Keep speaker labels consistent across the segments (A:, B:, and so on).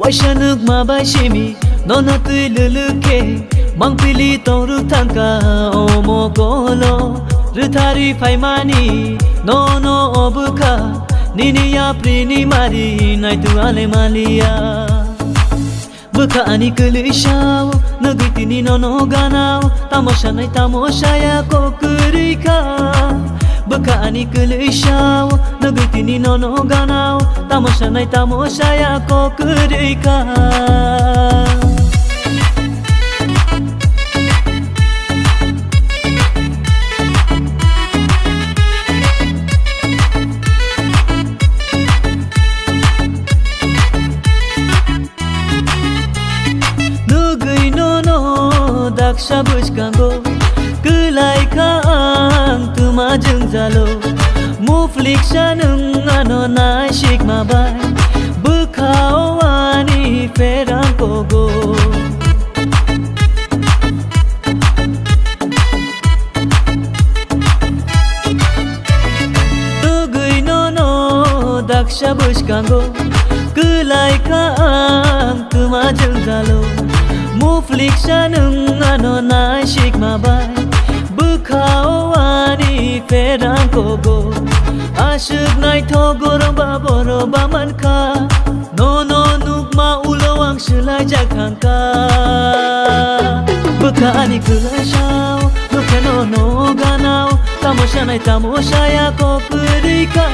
A: Waishanuk mabai shimi nona tui luluke mangpili toru tangka omo kolo ruthari faimani nono obuka nini ya prini mari naitu ale malia buka ani kelishaw nagitini nono ganao tamosha nai tamosha ya kokurika buka ani kelishaw nagitini nono ganao tamosha nai tamosha ya kokurika Daksha bushkango kelai kang tuma jengjalo muflik shanung ano nai shik mabai bukao ani ferang kogo tugui nono daksha bushkango kelai kang tuma jengjalo muflik shanung ano nai shik mabai bukao ani ferang kogo ashuk nai thogoro baboro bamanka nono nukma ulowang shulai jakangka buka ani kulashao nuke nono ganao tamosha nai tamosha ya kokurika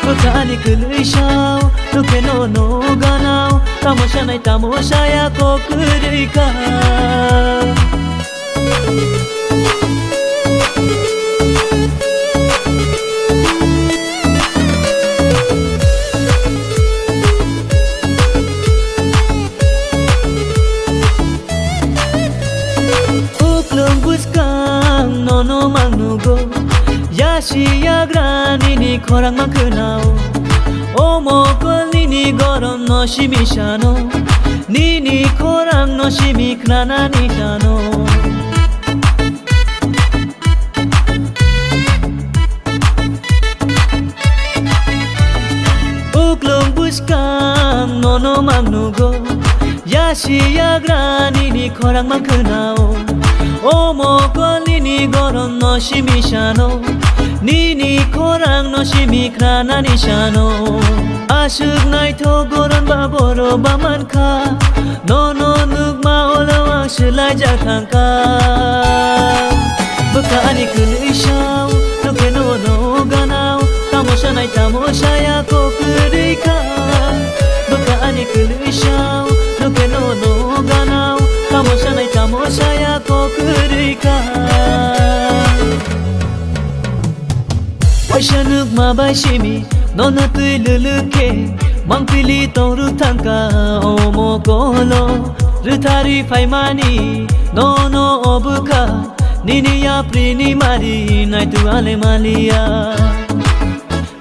A: buka ani kulashao nuke nono ganao tamosha nai tamosha ya kokurika uklung buskang nono mangnugo yashi yagrani ni korang makunao omo koli ni gorom no shimishano nini korang no shimikrana ni jano uklung buskang nono mangnugo yashi yagrani ni korang makunao omo koli ni gorom no shimishano nini korang no shimikrana ni shano ashuk nai thogoron baboro bamanka nono nukma olawang shulai jakangka buka ani kelishaw nuke nono ganao tamosha nai tamosha ya kokurika buka ani kelishaw nuke nono ganao tamosha nai tamosha ya kokurika Waishanuk mabai shimi nona tui luluke mangpili toru tangka omo kolo ruthari faimani nono obuka nini ya prini mari naitu ale malia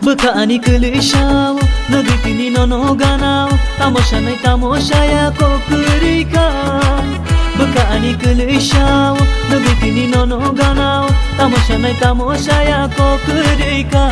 A: buka ani kelishaw nagitini nono ganao tamosha nai tamosha ya kokurika buka ani kelishaw nagitini nono ganao tamosha nai tamosha ya kokurika